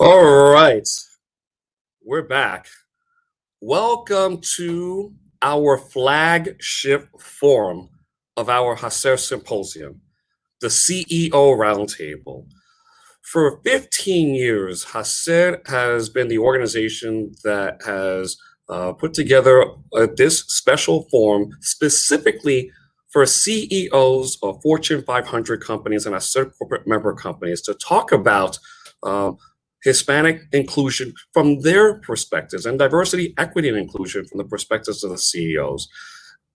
All right, we're back. Welcome to our flagship forum of our HACR Symposium, the CEO Roundtable. For 15 years, HACR has been the organization that has put together this special forum specifically for CEOs of Fortune 500 companies and HACR corporate member companies to talk about Hispanic inclusion from their perspectives and diversity, equity, and inclusion from the perspectives of the CEOs.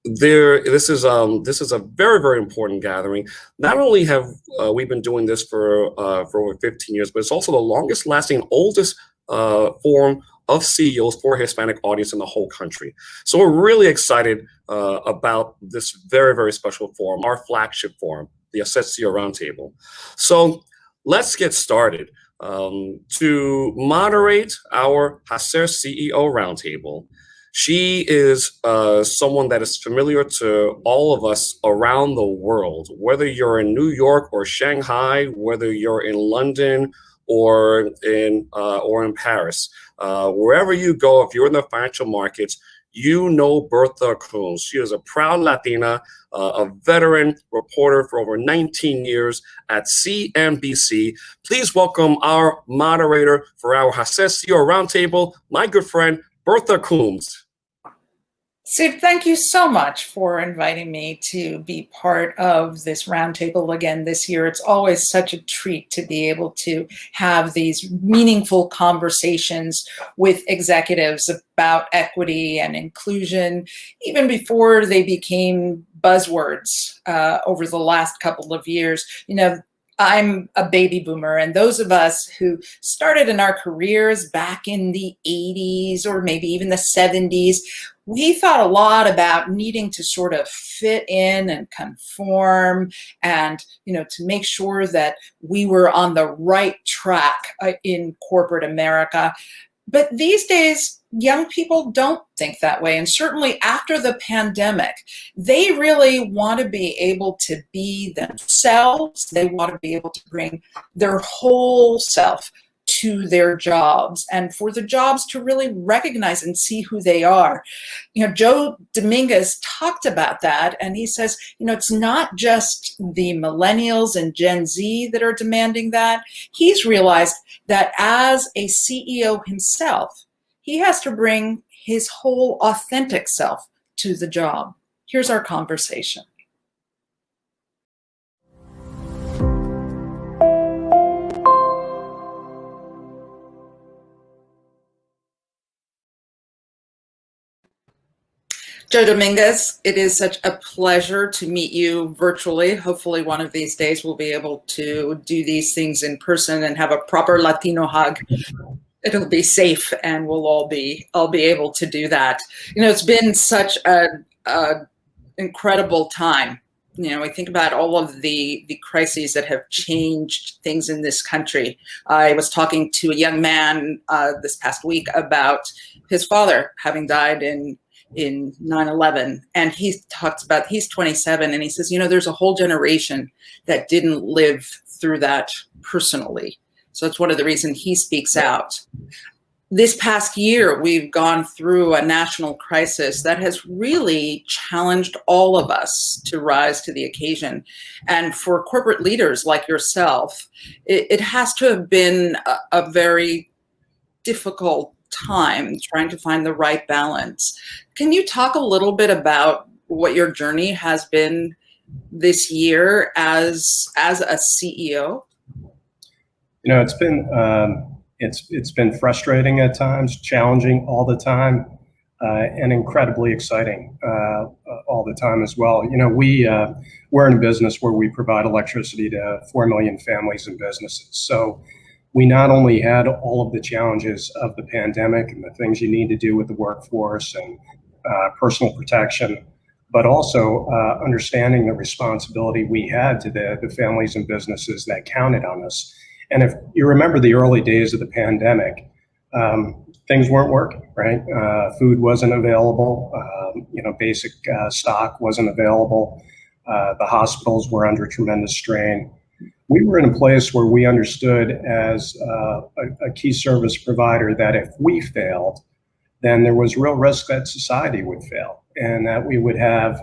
This is a very, very important gathering. Not only have we been doing this for over 15 years, but it's also the longest lasting, oldest forum of CEOs for a Hispanic audience in the whole country. So we're really excited about this very, very special forum, our flagship forum, the HACR CEO Roundtable. So let's get started. To moderate our HACR CEO Roundtable, she is someone that is familiar to all of us around the world, whether you're in New York or Shanghai, whether you're in London or in Paris. Wherever you go, if you're in the financial markets, you know Bertha Coombs. She is a proud Latina, a veteran reporter for over 19 years at CNBC. Please welcome our moderator for our HACR CEO Roundtable, my good friend, Bertha Coombs. Sid, thank you so much for inviting me to be part of this roundtable again this year. It's always such a treat to be able to have these meaningful conversations with executives about equity and inclusion, even before they became buzzwords over the last couple of years. You know, I'm a baby boomer, and those of us who started in our careers back in the 80s or maybe even the 70s, we thought a lot about needing to sort of fit in and conform and, to make sure that we were on the right track in corporate America. But these days, young people don't think that way. And certainly after the pandemic, they really want to be able to be themselves. They want to be able to bring their whole self to their jobs and for the jobs to really recognize and see who they are. Joe Dominguez talked about that, and he says, it's not just the millennials and Gen Z that are demanding that. He's realized that as a CEO himself, he has to bring his whole authentic self to the job. Here's our conversation. Joe Dominguez, it is such a pleasure to meet you virtually. Hopefully one of these days we'll be able to do these things in person and have a proper Latino hug. It'll be safe and I'll be able to do that. It's been such an incredible time. I think about all of the crises that have changed things in this country. I was talking to a young man this past week about his father having died in 9/11, and he talks about, he's 27, and he says, there's a whole generation that didn't live through that personally. So that's one of the reasons he speaks out. This past year, we've gone through a national crisis that has really challenged all of us to rise to the occasion. And for corporate leaders like yourself, it has to have been a very difficult time trying to find the right balance. Can you talk a little bit about what your journey has been this year as a CEO? It's been frustrating at times, challenging all the time, and incredibly exciting all the time as well. We're in a business where we provide electricity to 4 million families and businesses. So we not only had all of the challenges of the pandemic and the things you need to do with the workforce and personal protection, but also understanding the responsibility we had to the families and businesses that counted on us. And if you remember the early days of the pandemic, things weren't working, right? Food wasn't available, basic stock wasn't available. The hospitals were under tremendous strain. we were in a place where we understood as a key service provider that if we failed, then there was real risk that society would fail and that we would have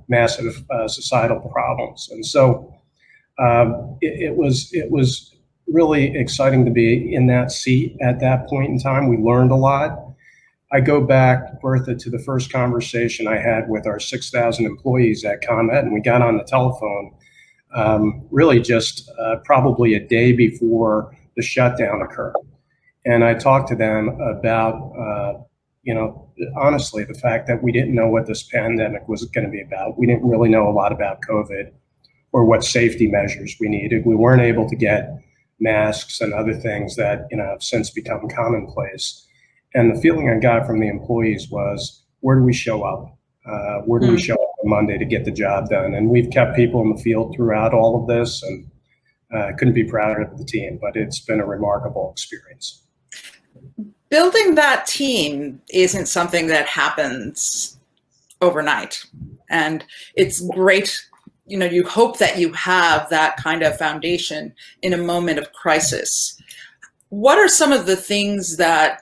massive societal problems. And so it was really exciting to be in that seat at that point in time. We learned a lot. I go back, Bertha, to the first conversation I had with our 6,000 employees at ComEd, and we got on the telephone really just probably a day before the shutdown occurred. And I talked to them about, honestly, the fact that we didn't know what this pandemic was going to be about. We didn't really know a lot about COVID or what safety measures we needed. We weren't able to get masks and other things that have since become commonplace. And the feeling I got from the employees was, where do we show up? Where do we show up on Monday to get the job done? And we've kept people in the field throughout all of this, and couldn't be prouder of the team, but it's been a remarkable experience. Building that team isn't something that happens overnight. And it's great, you hope that you have that kind of foundation in a moment of crisis. What are some of the things that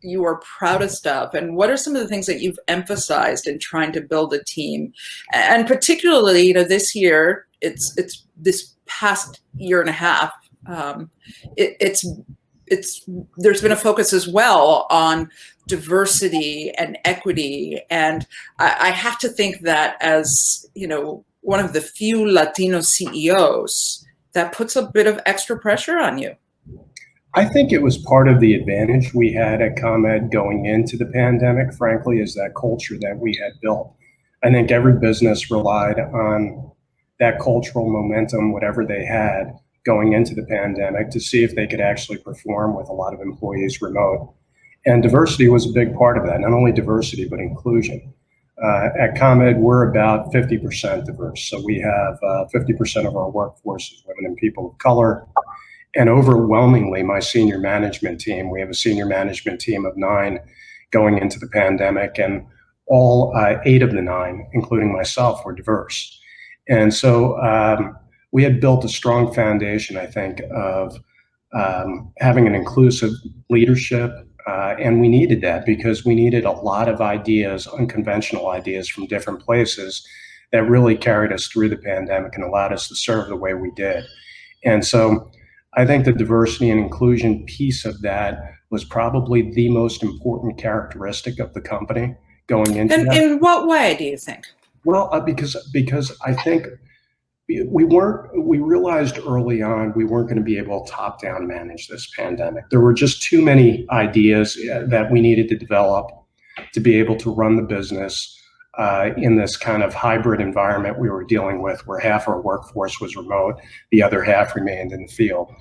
you are proudest of, and what are some of the things that you've emphasized in trying to build a team? And particularly, this year, it's this past year and a half, there's been a focus as well on diversity and equity, and I have to think that as one of the few Latino CEOs, that puts a bit of extra pressure on you. I think it was part of the advantage we had at ComEd going into the pandemic, frankly, is that culture that we had built. I think every business relied on that cultural momentum, whatever they had going into the pandemic, to see if they could actually perform with a lot of employees remote. And diversity was a big part of that, not only diversity, but inclusion. At ComEd, we're about 50% diverse. So we have 50% of our workforce is women and people of color. And overwhelmingly, my senior management team, we have a senior management team of 9 going into the pandemic, and all 8 of the 9, including myself, were diverse. And so we had built a strong foundation, I think, of having an inclusive leadership. And we needed that because we needed a lot of ideas, unconventional ideas from different places that really carried us through the pandemic and allowed us to serve the way we did. And so I think the diversity and inclusion piece of that was probably the most important characteristic of the company going into that. In what way do you think? Well, because I think we realized early on we weren't going to be able to top-down manage this pandemic. There were just too many ideas that we needed to develop to be able to run the business in this kind of hybrid environment we were dealing with, where half our workforce was remote, the other half remained in the field.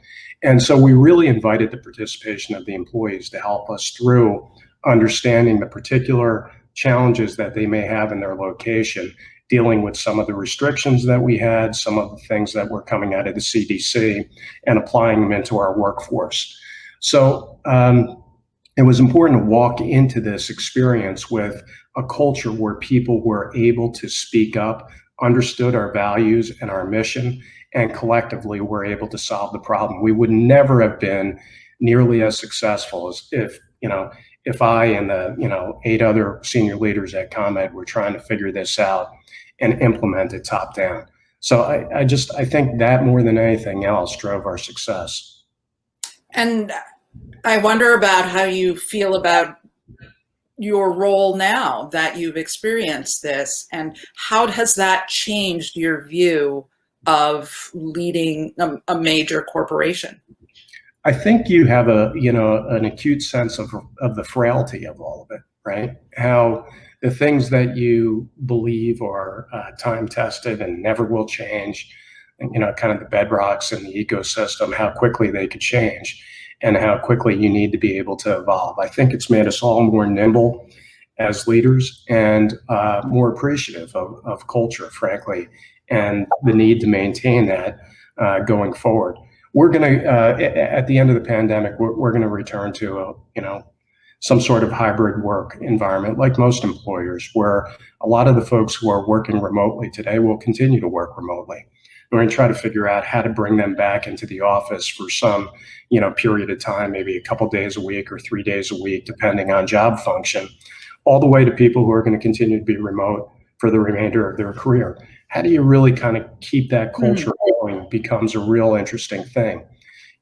And so we really invited the participation of the employees to help us through understanding the particular challenges that they may have in their location, dealing with some of the restrictions that we had, some of the things that were coming out of the CDC, and applying them into our workforce. So it was important to walk into this experience with a culture where people were able to speak up, understood our values and our mission, and collectively were able to solve the problem. We would never have been nearly as successful as if I and the 8 other senior leaders at ComEd were trying to figure this out and implement it top down. So I think that more than anything else drove our success. And I wonder about how you feel about your role now that you've experienced this, and how has that changed your view of leading a major corporation? I think you have an acute sense of the frailty of all of it, right? How the things that you believe are time tested and never will change, and, kind of the bedrocks in the ecosystem, how quickly they could change and how quickly you need to be able to evolve. I think it's made us all more nimble as leaders and more appreciative of culture, frankly, and the need to maintain that going forward. We're going to, at the end of the pandemic, we're going to return to some sort of hybrid work environment, like most employers, where a lot of the folks who are working remotely today will continue to work remotely. We're going to try to figure out how to bring them back into the office for some, period of time, maybe a couple days a week or 3 days a week, depending on job function, all the way to people who are going to continue to be remote for the remainder of their career. How do you really kind of keep that culture going becomes a real interesting thing.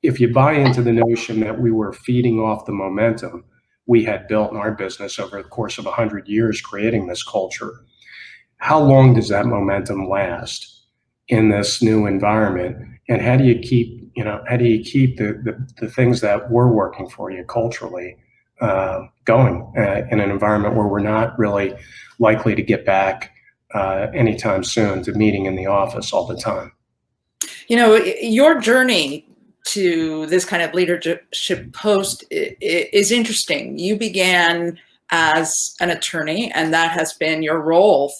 If you buy into the notion that we were feeding off the momentum we had built in our business over the course of 100 years, creating this culture, how long does that momentum last in this new environment? And how do you keep, the things that were working for you culturally going in an environment where we're not really likely to get back anytime soon to meeting in the office all the time? Your journey to this kind of leadership post is interesting. You began as an attorney, and that has been your role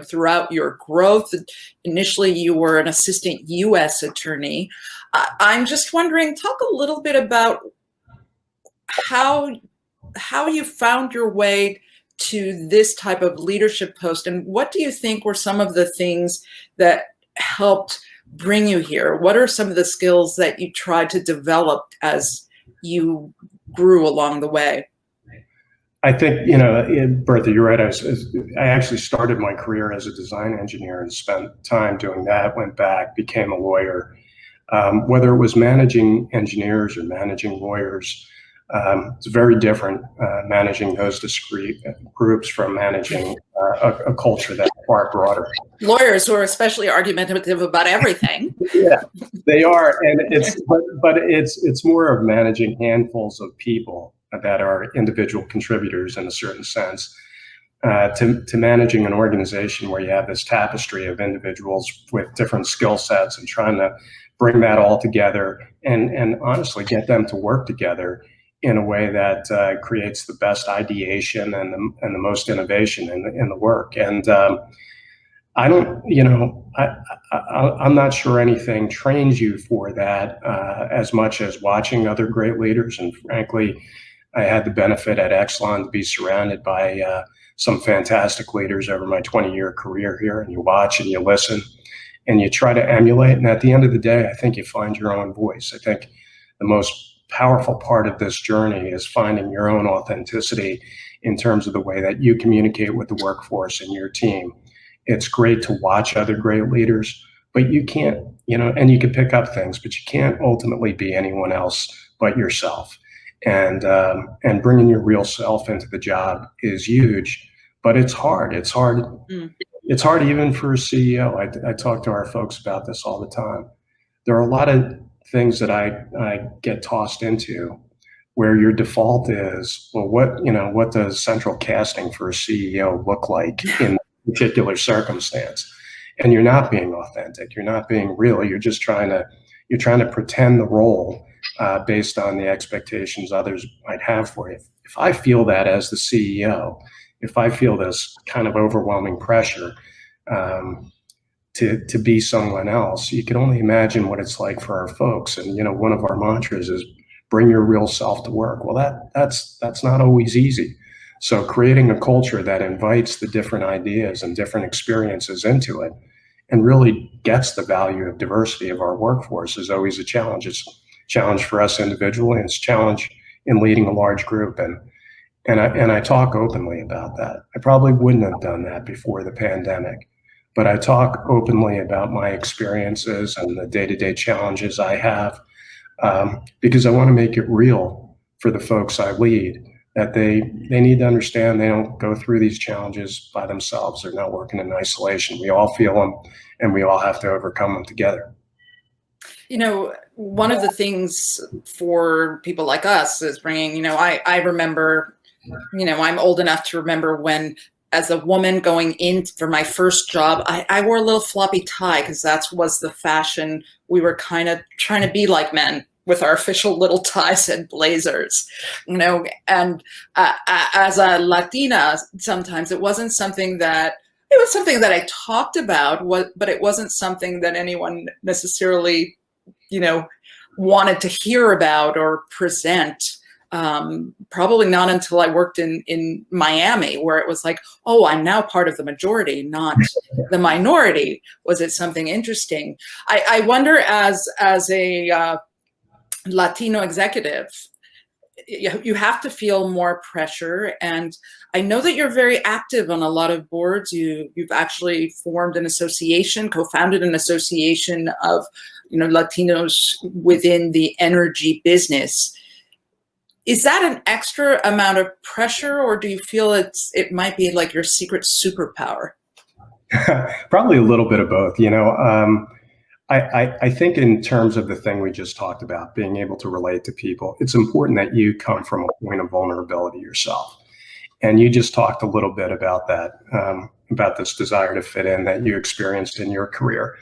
throughout your growth. Initially, you were an assistant U.S. attorney. I'm just wondering, talk a little bit about how you found your way to this type of leadership post, and what do you think were some of the things that helped bring you here? What are some of the skills that you tried to develop as you grew along the way? I think, Bertha, you're right. I actually started my career as a design engineer and spent time doing that, went back, became a lawyer. Whether it was managing engineers or managing lawyers, it's very different managing those discrete groups from managing a culture that's far broader. Lawyers who are especially argumentative about everything. Yeah, they are, and it's more of managing handfuls of people that are individual contributors in a certain sense, to managing an organization where you have this tapestry of individuals with different skill sets and trying to bring that all together and honestly get them to work together in a way that creates the best ideation and the most innovation in the work. And I'm not sure anything trains you for that as much as watching other great leaders. And frankly, I had the benefit at Exelon to be surrounded by some fantastic leaders over my 20-year career here. And you watch and you listen and you try to emulate. And at the end of the day, I think you find your own voice. I think the most powerful part of this journey is finding your own authenticity in terms of the way that you communicate with the workforce and your team. It's great to watch other great leaders, but you can't, and you can pick up things, but you can't ultimately be anyone else but yourself. And bringing your real self into the job is huge, but it's hard. It's hard. It's hard even for a CEO. I talk to our folks about this all the time. There are a lot of things that I get tossed into where your default is, well, what does central casting for a CEO look like in a particular circumstance? And you're not being authentic. You're not being real. You're just trying to pretend the role based on the expectations others might have for you. If I feel that as the CEO, if I feel this kind of overwhelming pressure to be someone else, you can only imagine what it's like for our folks. And one of our mantras is bring your real self to work. Well, that's not always easy. So creating a culture that invites the different ideas and different experiences into it and really gets the value of diversity of our workforce is always a challenge. It's a challenge for us individually, and it's a challenge in leading a large group. And I talk openly about that. I probably wouldn't have done that before the pandemic, but I talk openly about my experiences and the day-to-day challenges I have, because I want to make it real for the folks I lead, that they need to understand they don't go through these challenges by themselves. They're not working in isolation. We all feel them, and we all have to overcome them together. One of the things for people like us is bringing, I remember, I'm old enough to remember when, as a woman going in for my first job, I wore a little floppy tie because that was the fashion. We were kind of trying to be like men with our official little ties and blazers, and as a Latina, sometimes it was something that I talked about, but it wasn't something that anyone necessarily, wanted to hear about or present. Probably not until I worked in Miami, where it was like, oh, I'm now part of the majority, not the minority. Was it something interesting? I wonder, as a Latino executive, you have to feel more pressure. And I know that you're very active on a lot of boards. You've actually formed an association, co-founded an association of, Latinos within the energy business. Is that an extra amount of pressure, or do you feel it might be like your secret superpower? Probably a little bit of both. I think in terms of the thing we just talked about, being able to relate to people, it's important that you come from a point of vulnerability yourself. And you just talked a little bit about that, about this desire to fit in that you experienced in your career.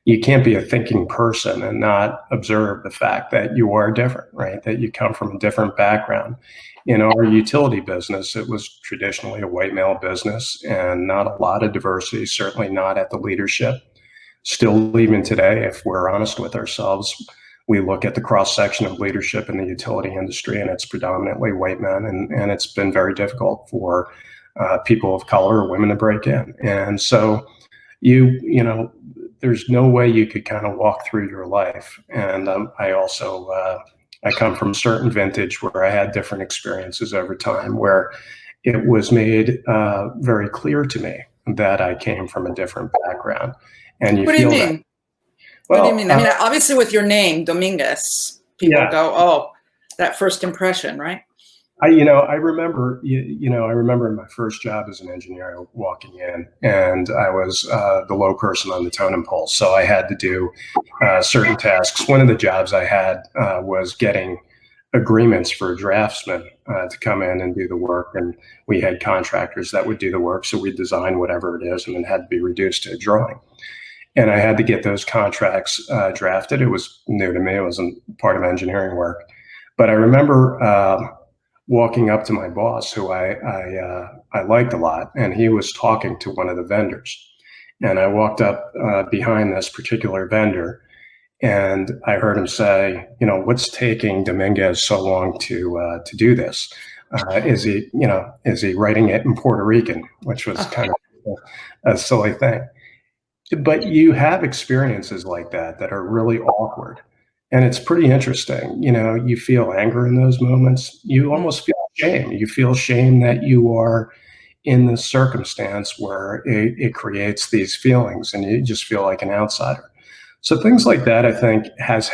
You can't be a thinking person and not observe the fact that you are different, right? That you come from a different background. In our utility business, it was traditionally a white male business and not a lot of diversity, certainly not at the leadership. Still, even today, if we're honest with ourselves, we look at the cross-section of leadership in the utility industry, and it's predominantly white men, and it's been very difficult for people of color or women to break in. And so there's no way you could kind of walk through your life. And I come from a certain vintage where I had different experiences over time where it was made very clear to me that I came from a different background. And what do you mean? What do you mean? I mean, obviously with your name, Dominguez, people go, oh, that first impression, right? I remember, I remember in my first job as an engineer walking in, and I was the low person on the totem pole. So I had to do certain tasks. One of the jobs I had was getting agreements for a draftsman to come in and do the work. And we had contractors that would do the work. So we'd design whatever it is and then had to be reduced to a drawing. And I had to get those contracts drafted. It was new to me. It wasn't part of engineering work. But I remember walking up to my boss, who I liked a lot, and he was talking to one of the vendors. And I walked up behind this particular vendor, and I heard him say, what's taking Dominguez so long to do this? Is he writing it in Puerto Rican, which was kind of a silly thing. But you have experiences like that are really awkward. And it's pretty interesting. You feel anger in those moments. You almost feel shame. You feel shame that you are in this circumstance where it creates these feelings and you just feel like an outsider. So things like that, I think, have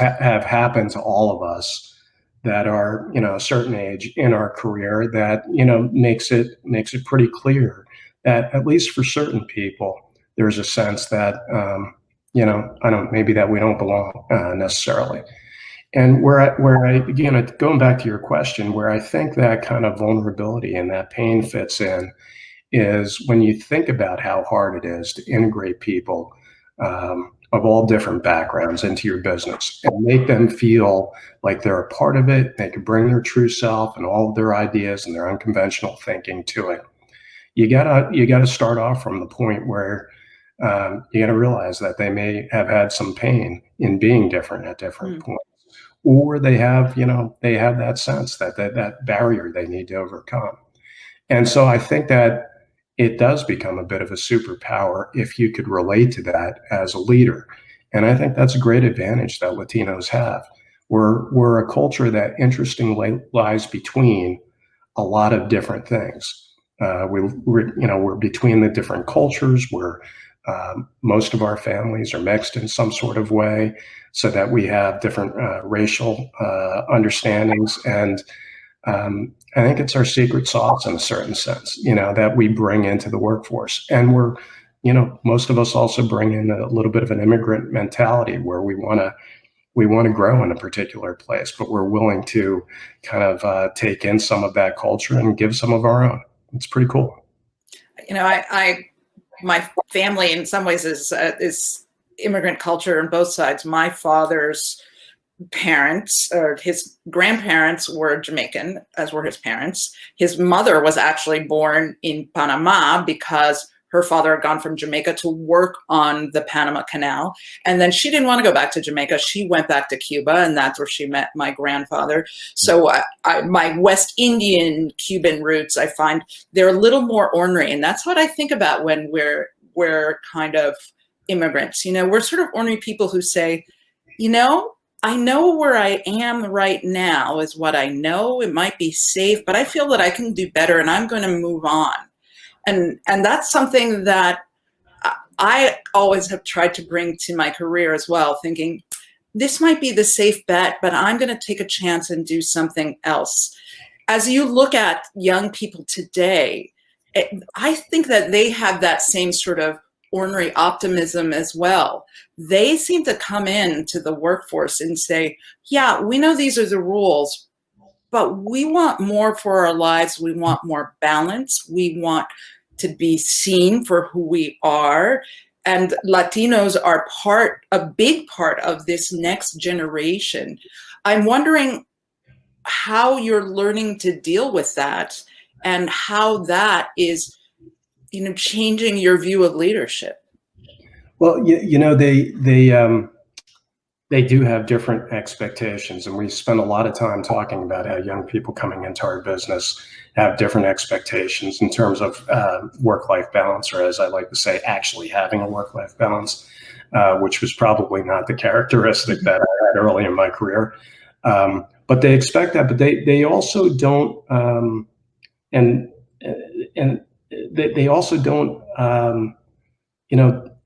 happened to all of us that are, a certain age in our career that, makes it pretty clear that at least for certain people, there's a sense that, maybe that we don't belong necessarily. And where I, again, going back to your question, where I think that kind of vulnerability and that pain fits in is when you think about how hard it is to integrate people of all different backgrounds into your business and make them feel like they're a part of it. They can bring their true self and all of their ideas and their unconventional thinking to it. You gotta start off from the point where you got to realize that they may have had some pain in being different at different points, or they have that sense that barrier they need to overcome. And so I think that it does become a bit of a superpower if you could relate to that as a leader. And I think that's a great advantage that Latinos have. We're a culture that interestingly lies between a lot of different things. We're between the different cultures. Most of our families are mixed in some sort of way, so that we have different racial understandings. And I think it's our secret sauce in a certain sense, that we bring into the workforce. And most of us also bring in a little bit of an immigrant mentality where we want to grow in a particular place, but we're willing to kind of take in some of that culture and give some of our own. It's pretty cool. My family in some ways is immigrant culture on both sides. My father's parents, or his grandparents, were Jamaican, as were his parents. His mother was actually born in Panama because her father had gone from Jamaica to work on the Panama Canal. And then she didn't want to go back to Jamaica. She went back to Cuba, and that's where she met my grandfather. So my West Indian Cuban roots, I find they're a little more ornery. And that's what I think about when we're kind of immigrants. You know, we're sort of ornery people who say, you know, I know where I am right now is what I know. It might be safe, but I feel that I can do better, and I'm going to move on. And that's something that I always have tried to bring to my career as well, thinking this might be the safe bet, but I'm going to take a chance and do something else. As you look at young people today, I think that they have that same sort of ornery optimism as well. They seem to come into the workforce and say, yeah, we know these are the rules, but we want more for our lives. We want more balance. We want to be seen for who we are. And Latinos are a big part of this next generation. I'm wondering how you're learning to deal with that and how that is, you know, changing your view of leadership. Well, they do have different expectations, and we spend a lot of time talking about how young people coming into our business have different expectations in terms of work-life balance, or as I like to say, actually having a work-life balance, which was probably not the characteristic that I had early in my career. But they expect that, but they also don't, they also don't,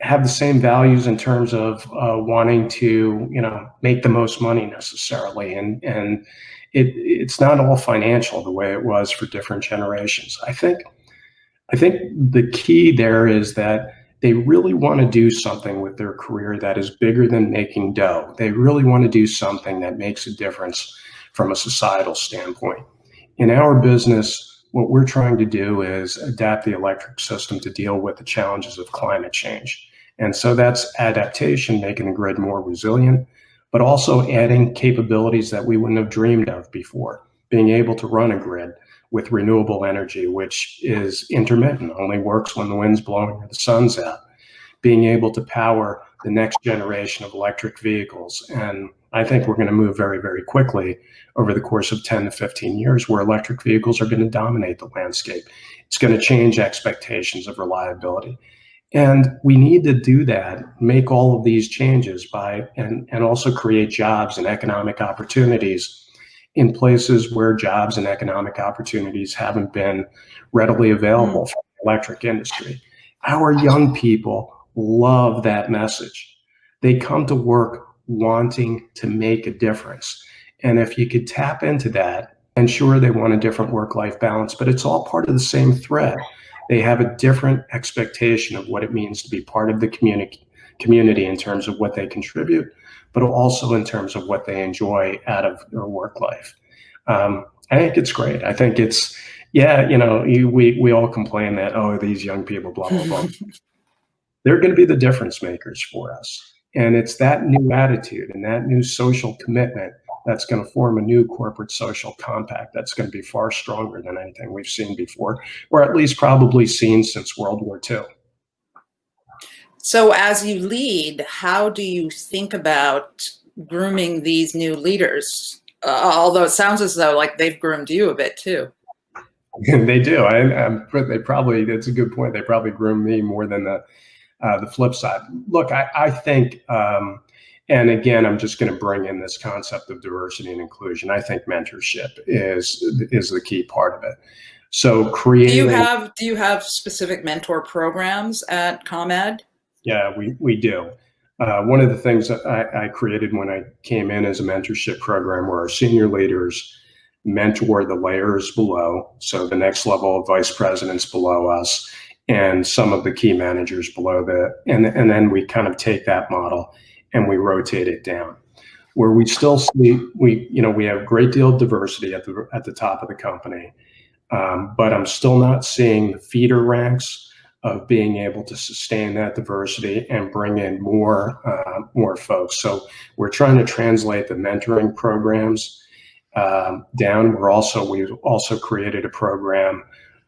have the same values in terms of wanting to, make the most money necessarily. And it's not all financial the way it was for different generations. I think the key there is that they really want to do something with their career that is bigger than making dough. They really want to do something that makes a difference from a societal standpoint. In our business, what we're trying to do is adapt the electric system to deal with the challenges of climate change. And so that's adaptation, making the grid more resilient, but also adding capabilities that we wouldn't have dreamed of before. Being able to run a grid with renewable energy, which is intermittent, only works when the wind's blowing or the sun's out. Being able to power the next generation of electric vehicles. And I think we're going to move very, very quickly over the course of 10 to 15 years where electric vehicles are going to dominate the landscape. It's going to change expectations of reliability. And we need to do that, make all of these changes and also create jobs and economic opportunities in places where jobs and economic opportunities haven't been readily available for the electric industry. Our young people love that message. They come to work wanting to make a difference. And if you could tap into that, and sure, they want a different work-life balance, but it's all part of the same thread. They have a different expectation of what it means to be part of the community in terms of what they contribute, but also in terms of what they enjoy out of their work life. I think it's great. I think it's, we all complain that, oh, these young people, blah, blah, blah. They're going to be the difference makers for us. And it's that new attitude and that new social commitment that's going to form a new corporate social compact that's going to be far stronger than anything we've seen before, or at least probably seen since World War II. So as you lead, how do you think about grooming these new leaders? Although it sounds as though like they've groomed you a bit too. They do. They probably, that's a good point. They probably groom me more than the flip side. Look, I think, and again, I'm just going to bring in this concept of diversity and inclusion. I think mentorship is the key part of it. So creating. Do you have specific mentor programs at ComEd? Yeah, we do. One of the things that I created when I came in as a mentorship program where our senior leaders mentor the layers below. So the next level of vice presidents below us and some of the key managers below and then we kind of take that model and we rotate it down, where we still see we have a great deal of diversity at the top of the company, but I'm still not seeing the feeder ranks of being able to sustain that diversity and bring in more folks. So we're trying to translate the mentoring programs down. We've also created a program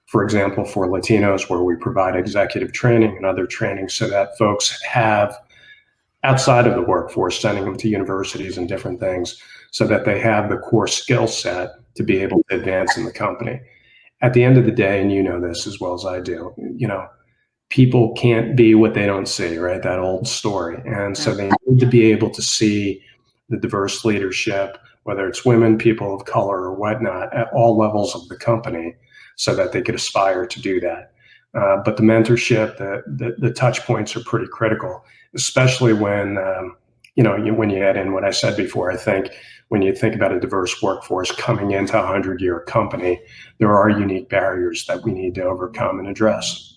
for example, for Latinos, where we provide executive training and other training so that folks have, outside of the workforce, sending them to universities and different things so that they have the core skill set to be able to advance in the company. At the end of the day, and you know this as well as I do, people can't be what they don't see, right? That old story. And so they need to be able to see the diverse leadership, whether it's women, people of color, or whatnot, at all levels of the company, so that they could aspire to do that. But the mentorship, the touch points are pretty critical, especially when, when you add in what I said before. I think when you think about a diverse workforce coming into a 100-year company, there are unique barriers that we need to overcome and address.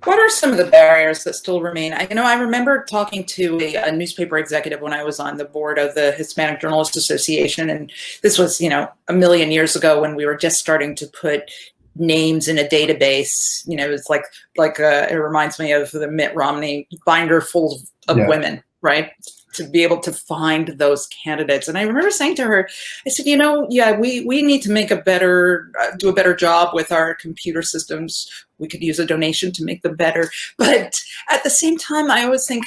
What are some of the barriers that still remain? I remember talking to a newspaper executive when I was on the board of the Hispanic Journalists Association, and this was, a million years ago when we were just starting to put names in a database. It's like it reminds me of the Mitt Romney binder full of women, right? To be able to find those candidates. And I remember saying to her, I said, we need to make do a better job with our computer systems. We could use a donation to make them better. But at the same time, I always think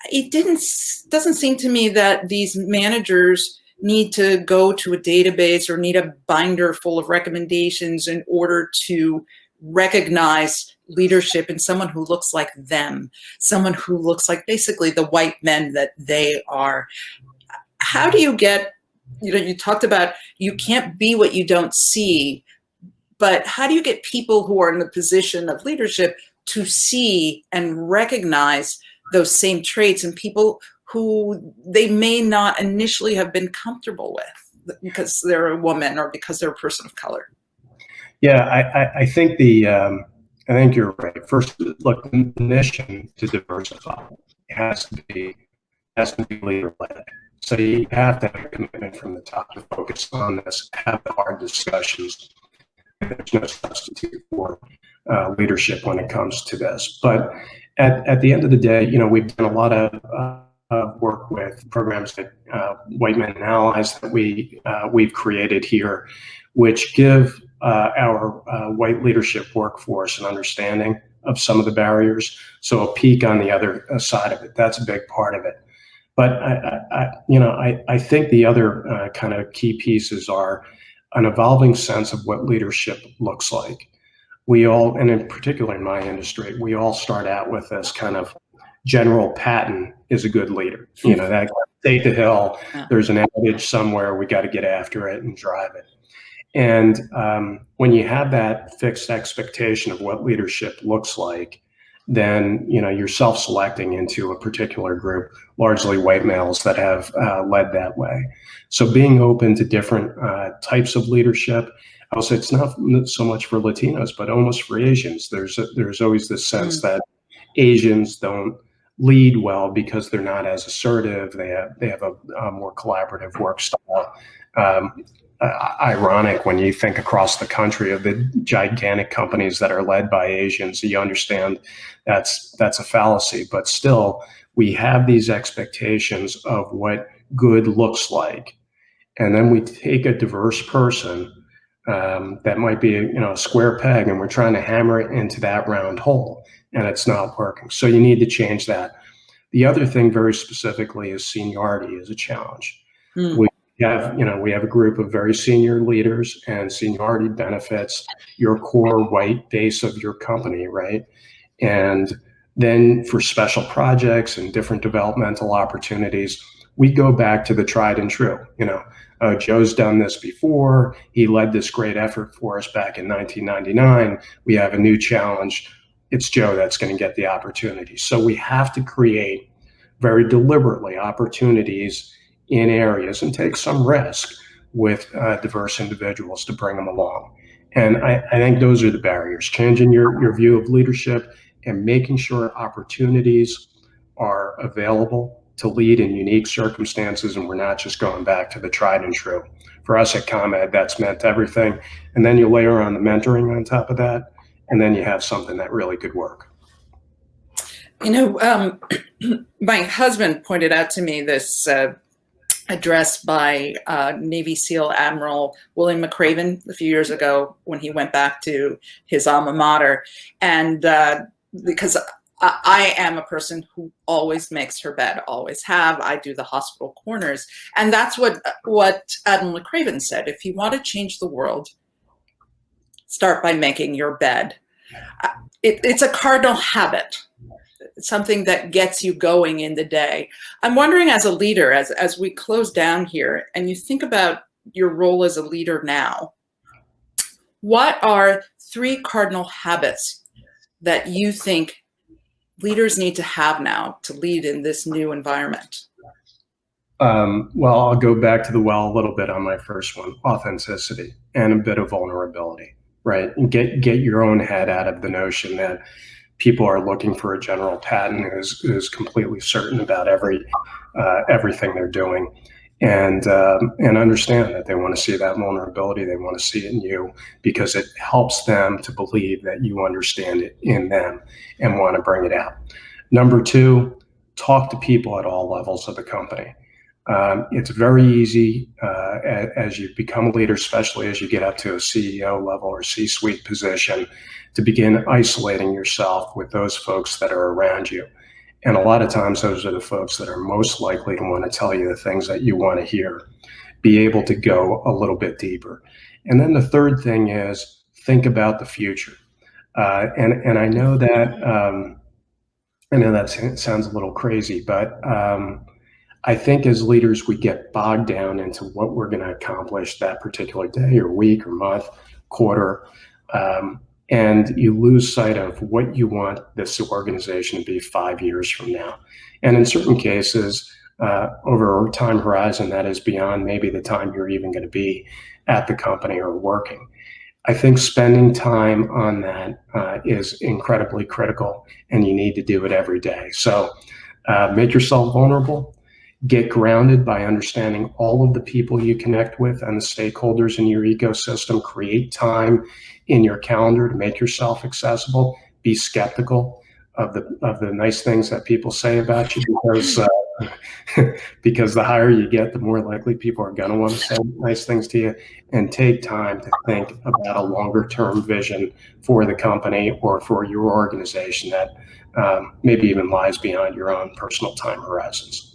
it doesn't seem to me that these managers need to go to a database or need a binder full of recommendations in order to recognize leadership in someone who looks like them, someone who looks like basically the white men that they are. How do you get, you talked about you can't be what you don't see, but how do you get people who are in the position of leadership to see and recognize those same traits in people who they may not initially have been comfortable with because they're a woman or because they're a person of color? Yeah, I think I think you're right. First, look, the mission to diversify has to be leader-led. So you have to have a commitment from the top to focus on this, have the hard discussions. There's no substitute for leadership when it comes to this. But at the end of the day, we've done a lot of work with programs that White Men and Allies that we've created here, which give our white leadership workforce an understanding of some of the barriers. So a peek on the other side of it, that's a big part of it. But I think the other kind of key pieces are an evolving sense of what leadership looks like. We all, and in particular in my industry, we all start out with this kind of General Patton is a good leader. That take the hill, there's an adage somewhere, we got to get after it and drive it. And when you have that fixed expectation of what leadership looks like, then you're self-selecting into a particular group, largely white males that have led that way. So being open to different types of leadership, I would say it's not so much for Latinos, but almost for Asians. There's always this sense that Asians don't lead well because they're not as assertive. They have a more collaborative work style. Ironic when you think across the country of the gigantic companies that are led by Asians. You understand that's a fallacy, but still we have these expectations of what good looks like, and then we take a diverse person that might be a square peg, and we're trying to hammer it into that round hole, and it's not working. So you need to change that. The other thing, very specifically, is seniority is a challenge. We have a group of very senior leaders, and seniority benefits your core white base of your company, right? And then for special projects and different developmental opportunities, we go back to the tried and true. Joe's done this before. He led this great effort for us back in 1999. We have a new challenge. It's Joe that's going to get the opportunity. So we have to create very deliberately opportunities in areas and take some risk with diverse individuals to bring them along. And I think those are the barriers, changing your view of leadership and making sure opportunities are available to lead in unique circumstances, and we're not just going back to the tried and true. For us at ComEd, that's meant everything. And then you layer on the mentoring on top of that, and then you have something that really could work. My husband pointed out to me this address by Navy SEAL Admiral William McRaven a few years ago when he went back to his alma mater. And because I am a person who always makes her bed, always have. I do the hospital corners. And that's what Admiral McRaven said. If you want to change the world, start by making your bed. It's a cardinal habit. It's something that gets you going in the day. I'm wondering, as a leader, as we close down here, and you think about your role as a leader now, what are 3 cardinal habits that you think leaders need to have now to lead in this new environment? Well, I'll go back to the well a little bit on my first one: authenticity and a bit of vulnerability, right? And get your own head out of the notion that people are looking for a general pattern who's completely certain about everything they're doing, and understand that they want to see that vulnerability. They want to see it in you because it helps them to believe that you understand it in them and want to bring it out. Number 2, talk to people at all levels of the company. It's very easy as you become a leader, especially as you get up to a CEO level or C-suite position, to begin isolating yourself with those folks that are around you. And a lot of times those are the folks that are most likely to want to tell you the things that you want to hear. Be able to go a little bit deeper. And then the third thing is think about the future. And I know that sounds a little crazy, but I think as leaders, we get bogged down into what we're going to accomplish that particular day or week or month, quarter, and you lose sight of what you want this organization to be 5 years from now. And in certain cases, over a time horizon that is beyond maybe the time you're even going to be at the company or working. I think spending time on that is incredibly critical, and you need to do it every day. So make yourself vulnerable. Get grounded by understanding all of the people you connect with and the stakeholders in your ecosystem. Create time in your calendar to make yourself accessible. Be skeptical of the nice things that people say about you, because the higher you get, the more likely people are going to want to say nice things to you. And take time to think about a longer term vision for the company or for your organization that maybe even lies beyond your own personal time horizons.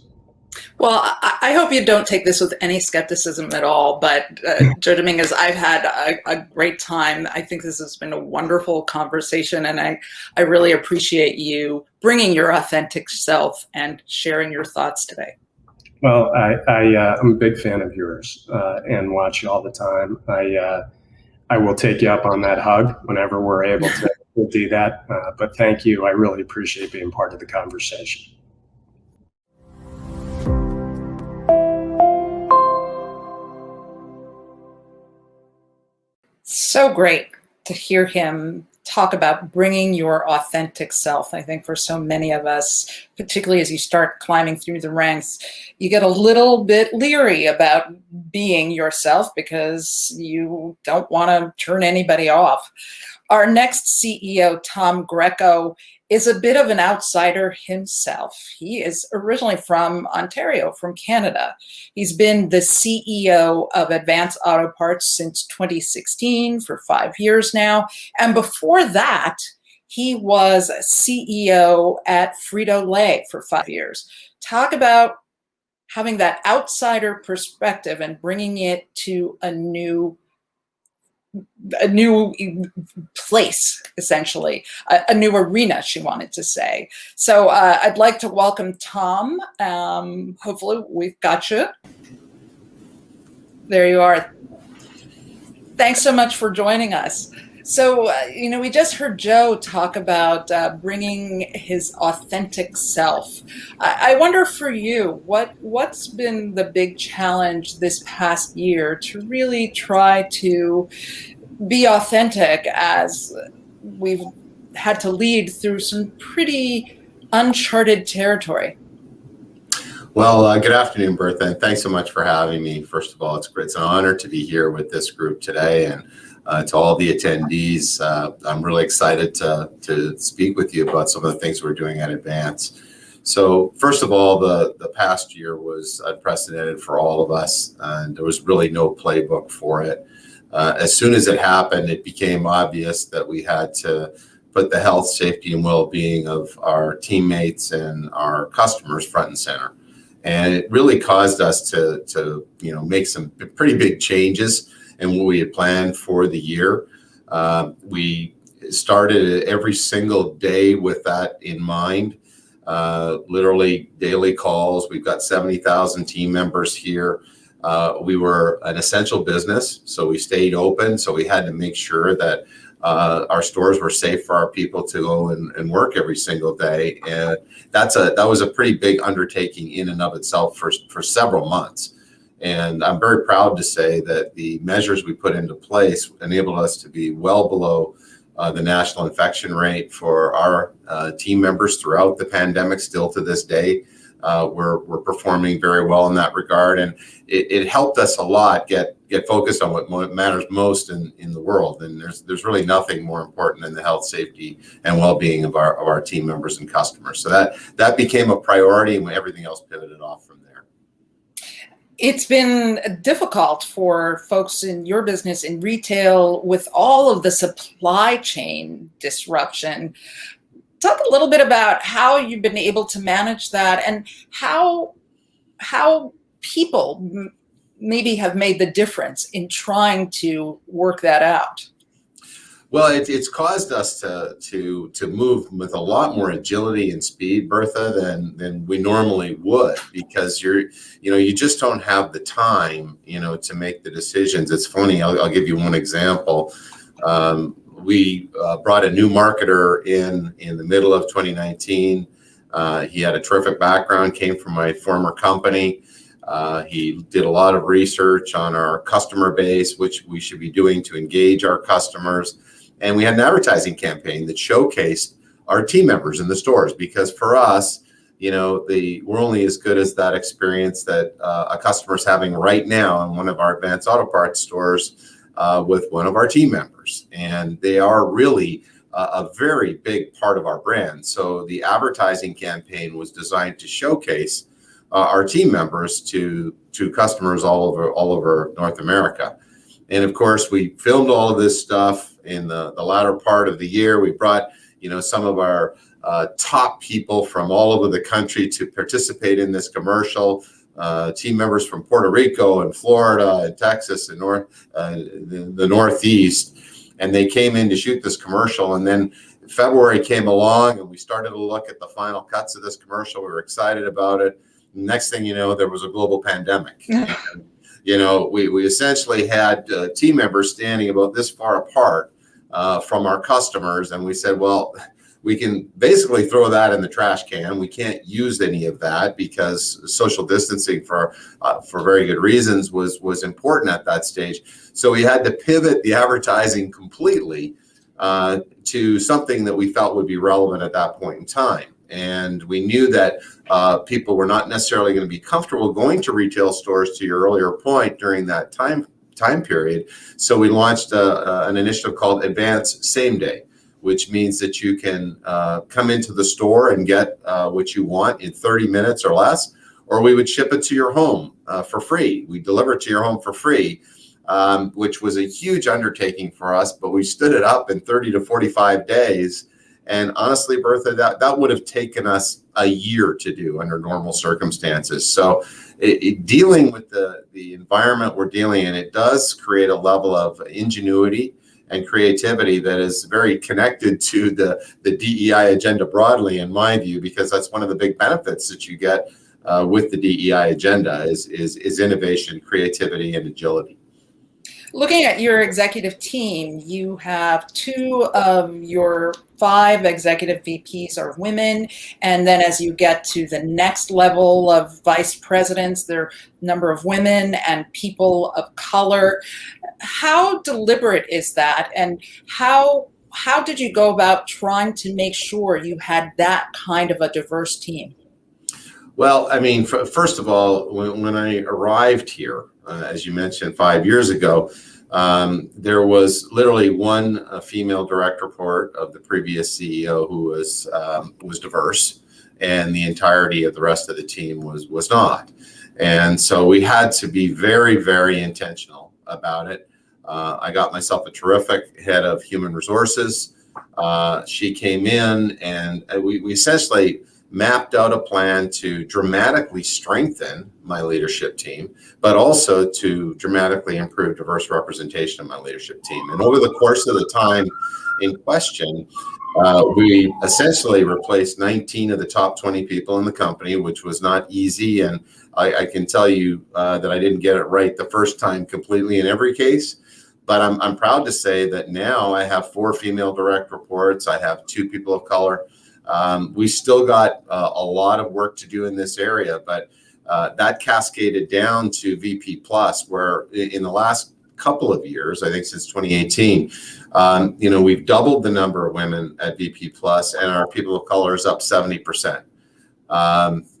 Well, I hope you don't take this with any skepticism at all, but Joe Dominguez, I've had a great time. I think this has been a wonderful conversation, and I really appreciate you bringing your authentic self and sharing your thoughts today. Well, I'm a big fan of yours and watch you all the time. I will take you up on that hug whenever we're able to do that, but thank you. I really appreciate being part of the conversation. So great to hear him talk about bringing your authentic self. I think for so many of us, particularly as you start climbing through the ranks, you get a little bit leery about being yourself because you don't want to turn anybody off. Our next CEO, Tom Greco, is a bit of an outsider himself. He is originally from Ontario, from Canada. He's been the CEO of Advance Auto Parts since 2016 for 5 years now. And before that, he was CEO at Frito-Lay for 5 years. Talk about having that outsider perspective and bringing it to a new place, essentially, a new arena, she wanted to say. So I'd like to welcome Tom. Hopefully we've got you. There you are. Thanks so much for joining us. So, we just heard Joe talk about bringing his authentic self. I wonder for you, what's been the big challenge this past year to really try to be authentic as we've had to lead through some pretty uncharted territory? Well, good afternoon, Bertha, and thanks so much for having me. First of all, it's an honor to be here with this group today, and to all the attendees, I'm really excited to speak with you about some of the things we're doing at Advance. So first of all, the past year was unprecedented for all of us, and there was really no playbook for it. As soon as it happened, it became obvious that we had to put the health, safety, and well-being of our teammates and our customers front and center. And it really caused us to make some pretty big changes in what we had planned for the year. We started every single day with that in mind. Literally daily calls. We've got 70,000 team members here. We were an essential business, so we stayed open. So we had to make sure that our stores were safe for our people to go and work every single day. And that was a pretty big undertaking in and of itself for several months. And I'm very proud to say that the measures we put into place enabled us to be well below the national infection rate for our team members throughout the pandemic. Still to this day, we're performing very well in that regard, and it helped us a lot get focused on what matters most in the world. And there's really nothing more important than the health, safety, and well-being of our team members and customers. So that became a priority, and everything else pivoted off from there. It's been difficult for folks in your business in retail with all of the supply chain disruption. Talk a little bit about how you've been able to manage that and how people maybe have made the difference in trying to work that out. Well, it's caused us to move with a lot more agility and speed, Bertha, than we normally would, because you just don't have the time, to make the decisions. It's funny. I'll give you one example. We brought a new marketer in the middle of 2019. He had a terrific background, came from my former company. He did a lot of research on our customer base, which we should be doing to engage our customers. And we had an advertising campaign that showcased our team members in the stores, because for us, we're only as good as that experience that a customer's having right now in one of our Advanced Auto Parts stores with one of our team members. And they are really a very big part of our brand. So the advertising campaign was designed to showcase our team members to customers all over North America. And of course, we filmed all of this stuff in the latter part of the year. We brought, some of our top people from all over the country to participate in this commercial. Team members from Puerto Rico and Florida and Texas and the Northeast, and they came in to shoot this commercial. And then February came along, and we started to look at the final cuts of this commercial. We were excited about it. Next thing you know, there was a global pandemic. We essentially had team members standing about this far apart from our customers, and we said, well, we can basically throw that in the trash can. We can't use any of that because social distancing for very good reasons was important at that stage. So we had to pivot the advertising completely to something that we felt would be relevant at that point in time. And we knew that people were not necessarily going to be comfortable going to retail stores, to your earlier point, during that time period. So we launched an initiative called Advance Same Day, which means that you can come into the store and get what you want in 30 minutes or less, or we would ship it to your home for free. We deliver it to your home for free, which was a huge undertaking for us, but we stood it up in 30 to 45 days. And honestly, Bertha, that would have taken us a year to do under normal circumstances. So dealing with the environment we're dealing in, it does create a level of ingenuity and creativity that is very connected to the DEI agenda broadly, in my view, because that's one of the big benefits that you get with the DEI agenda is innovation, creativity, and agility. Looking at your executive team, you have 2 of your 5 executive VPs are women. And then as you get to the next level of vice presidents, there are a number of women and people of color. How deliberate is that? And how did you go about trying to make sure you had that kind of a diverse team? Well, I mean, first of all, when I arrived here, as you mentioned, 5 years ago, there was literally one female direct report of the previous CEO who was diverse, and the entirety of the rest of the team was not. And so we had to be very, very intentional about it. I got myself a terrific head of human resources. She came in, and we essentially mapped out a plan to dramatically strengthen my leadership team, but also to dramatically improve diverse representation of my leadership team. And over the course of the time in question, we essentially replaced 19 of the top 20 people in the company, which was not easy. And I can tell you that I didn't get it right the first time completely in every case. But I'm proud to say that now I have 4 female direct reports. I have 2 people of color. We still got a lot of work to do in this area, but that cascaded down to VP Plus, where in the last couple of years, I think since 2018, we've doubled the number of women at VP Plus, and our people of color is up 70%.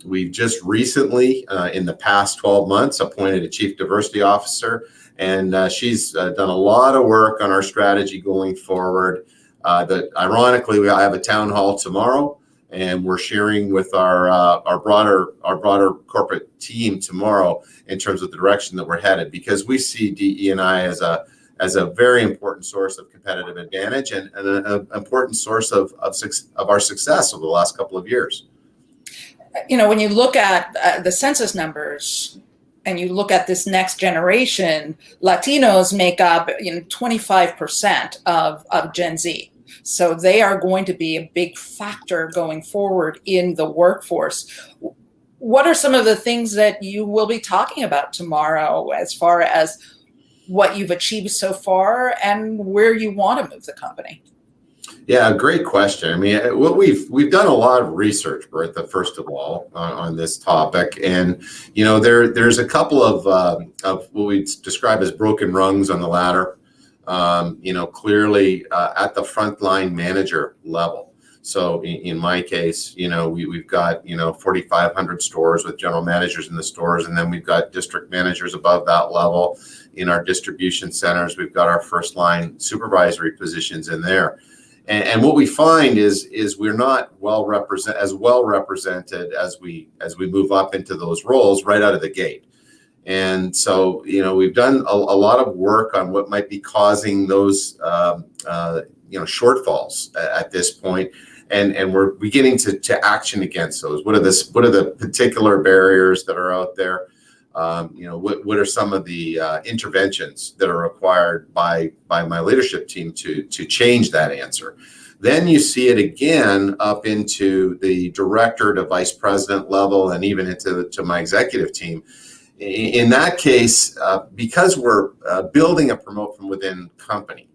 We've just recently, in the past 12 months, appointed a chief diversity officer, and she's done a lot of work on our strategy going forward. That ironically, I have a town hall tomorrow, and we're sharing with our broader corporate team tomorrow in terms of the direction that we're headed, because we see DE&I as a very important source of competitive advantage and an important source of our success over the last couple of years. When you look at the census numbers and you look at this next generation, Latinos make up 25% of Gen Z. So they are going to be a big factor going forward in the workforce. What are some of the things that you will be talking about tomorrow as far as what you've achieved so far and where you want to move the company? Yeah, great question. I mean, what we've done a lot of research, Bertha, first of all, on this topic, and there's a couple of what we describe as broken rungs on the ladder. Clearly at the frontline manager level. So in my case, we've got 4,500 stores with general managers in the stores, and then we've got district managers above that level. In our distribution centers, we've got our first line supervisory positions in there. And what we find is we're not as well represented as we move up into those roles right out of the gate. And so, we've done a lot of work on what might be causing those shortfalls at this point, and we're beginning to action against those. What are the particular barriers that are out there? What are some of the interventions that are required by my leadership team to change that answer? Then you see it again up into the director to vice president level, and even into my executive team. In that case, because we're building a promote from within company,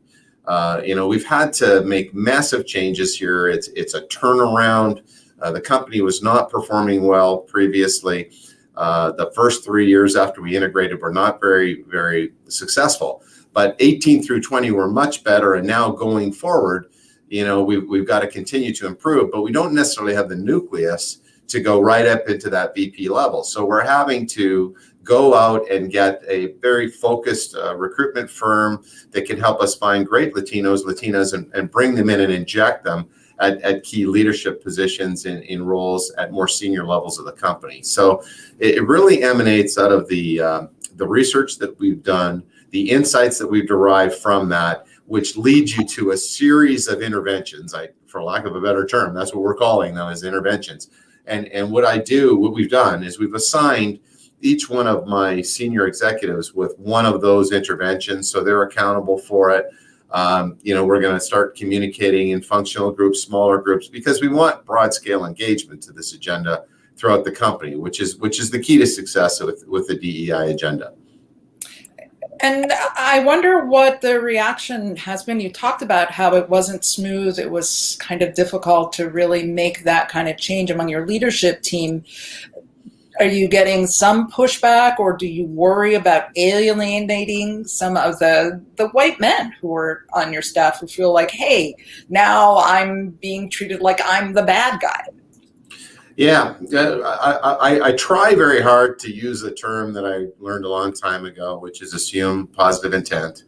we've had to make massive changes here. It's a turnaround. The company was not performing well previously. The first 3 years after we integrated were not very, very successful, but 18 through 20 were much better. And now going forward, we've got to continue to improve, but we don't necessarily have the nucleus to go right up into that VP level. So we're having to go out and get a very focused recruitment firm that can help us find great Latinas, and bring them in and inject them at key leadership positions in roles at more senior levels of the company. So it really emanates out of the research that we've done, the insights that we've derived from that, which leads you to a series of interventions. For lack of a better term, that's what we're calling them, as interventions. And what we've done is we've assigned each one of my senior executives with one of those interventions, so they're accountable for it. We're going to start communicating in functional groups, smaller groups, because we want broad scale engagement to this agenda throughout the company, which is the key to success with the DEI agenda. And I wonder what the reaction has been. You talked about how it wasn't smooth. It was kind of difficult to really make that kind of change among your leadership team. Are you getting some pushback, or do you worry about alienating some of the white men who are on your staff who feel like, hey, now I'm being treated like I'm the bad guy? Yeah, I try very hard to use a term that I learned a long time ago, which is assume positive intent,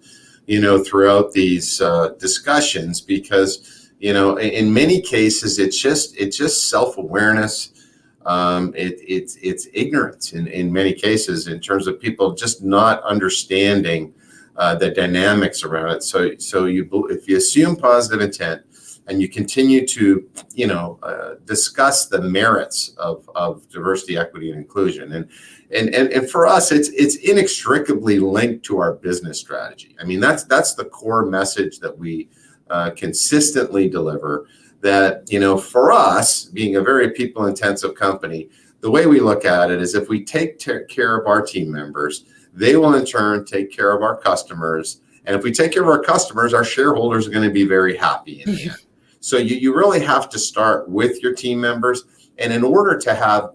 throughout these discussions, because In many cases, it's just self-awareness. It's ignorance in many cases in terms of people just not understanding the dynamics around it. So if you assume positive intent and you continue to discuss the merits of diversity, equity, and inclusion, and for us, it's inextricably linked to our business strategy. I mean, that's the core message that we consistently deliver. That, for us, being a very people-intensive company, the way we look at it is if we take care of our team members, they will in turn take care of our customers. And if we take care of our customers, our shareholders are going to be very happy in the end. So you really have to start with your team members. And in order to have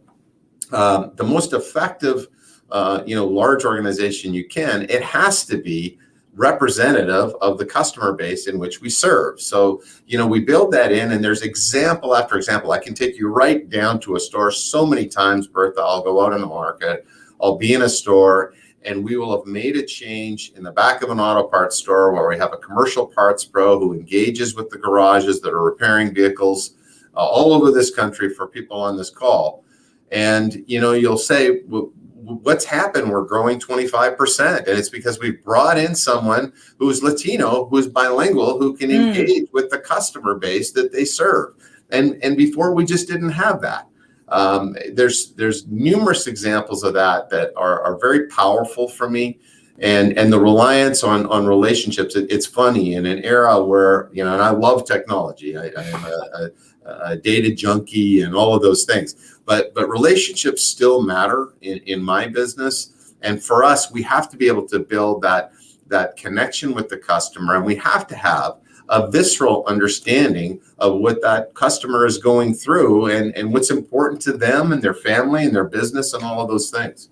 the most effective, large organization you can, it has to be representative of the customer base in which we serve. So, we build that in, and there's example after example. I can take you right down to a store. So many times, Bertha, I'll go out in the market, I'll be in a store, and we will have made a change in the back of an auto parts store where we have a commercial parts pro who engages with the garages that are repairing vehicles all over this country for people on this call. And, you'll say, what's happened? We're growing 25%. And it's because we've brought in someone who's Latino, who's bilingual, who can engage with the customer base that they serve. And before, we just didn't have that. There's numerous examples of that are very powerful for me. And the reliance on relationships, it's funny in an era where, and I love technology. I am a data junkie and all of those things. But relationships still matter in my business. And for us, we have to be able to build that connection with the customer. And we have to have a visceral understanding of what that customer is going through and what's important to them and their family and their business and all of those things.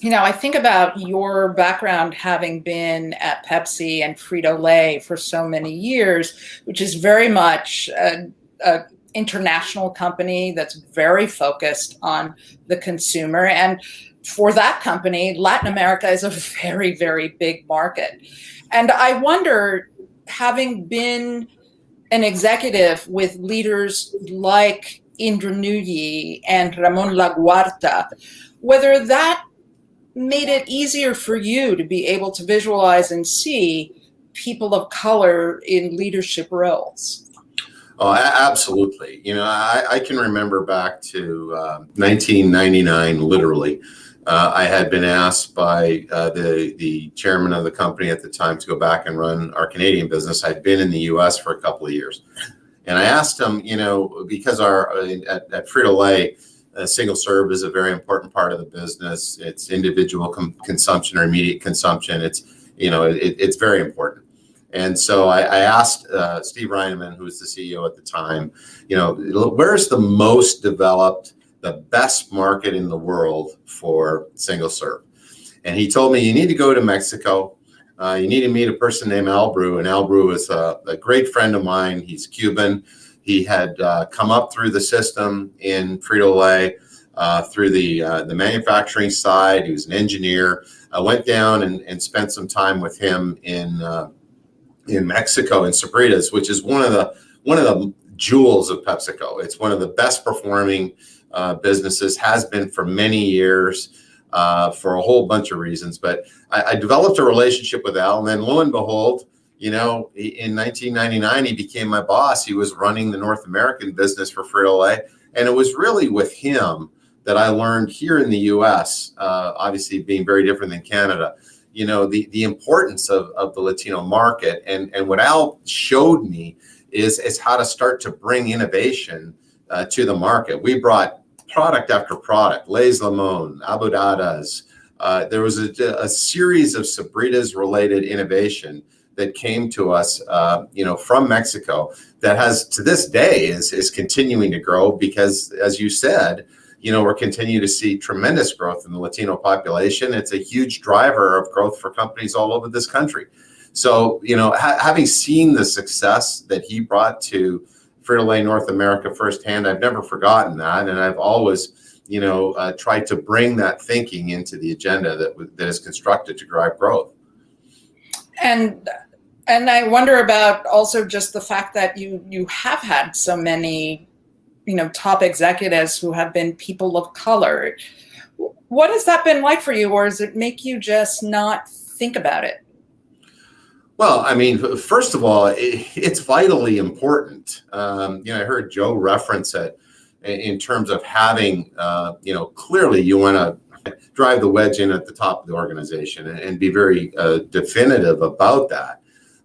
I think about your background having been at Pepsi and Frito-Lay for so many years, which is very much a international company that's very focused on the consumer. And for that company, Latin America is a very, very big market. And I wonder, having been an executive with leaders like Indra Nooyi and Ramon LaGuarta, whether that made it easier for you to be able to visualize and see people of color in leadership roles. Oh, absolutely. I can remember back to 1999, literally. I had been asked by the chairman of the company at the time to go back and run our Canadian business. I'd been in the U.S. for a couple of years. And I asked him, because at Frito-Lay, single serve is a very important part of the business. It's individual consumption or immediate consumption. It's very important. And so I asked Steve Reineman, who was the CEO at the time, where's the most developed, the best market in the world for single serve? And he told me, you need to go to Mexico. You need to meet a person named Al Brew. And Al Brew is a great friend of mine. He's Cuban. He had come up through the system in Frito-Lay, through the manufacturing side. He was an engineer. I went down and spent some time with him in Mexico, in Sabritas, which is one of the jewels of PepsiCo. It's one of the best performing businesses, has been for many years, for a whole bunch of reasons. But I developed a relationship with Al, and then lo and behold, in 1999, he became my boss. He was running the North American business for Frito-Lay. And it was really with him that I learned here in the US, obviously being very different than Canada, the importance of the Latino market. And what Al showed me is how to start to bring innovation to the market. We brought product after product, Lay's Limon, Abudadas. There was a series of Sabritas related innovation that came to us, from Mexico, that has to this day is continuing to grow because, as you said, we're continuing to see tremendous growth in the Latino population. It's a huge driver of growth for companies all over this country. So, having seen the success that he brought to Frito-Lay North America firsthand, I've never forgotten that, and I've always, tried to bring that thinking into the agenda that is constructed to drive growth. And And I wonder about also just the fact that you have had so many, top executives who have been people of color. What has that been like for you, or does it make you just not think about it? Well, I mean, first of all, it's vitally important. I heard Joe reference it in terms of having, clearly you want to drive the wedge in at the top of the organization and be very definitive about that.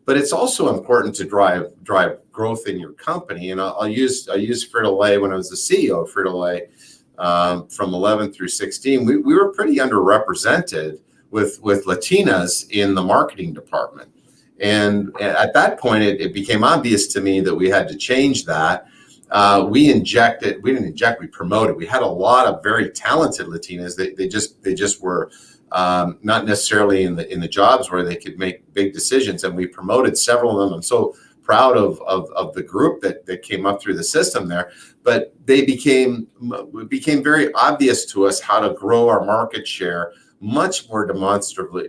But it's also important to drive growth in your company. And I'll use Frito-Lay. When I was the CEO of Frito-Lay from 11 through 16, we were pretty underrepresented with Latinas in the marketing department. And at that point, it became obvious to me that we had to change that. We promoted. We had a lot of very talented Latinas. They just were not necessarily in the jobs where they could make big decisions. And we promoted several of them. I'm so proud of the group that came up through the system there. But it became very obvious to us how to grow our market share much more demonstrably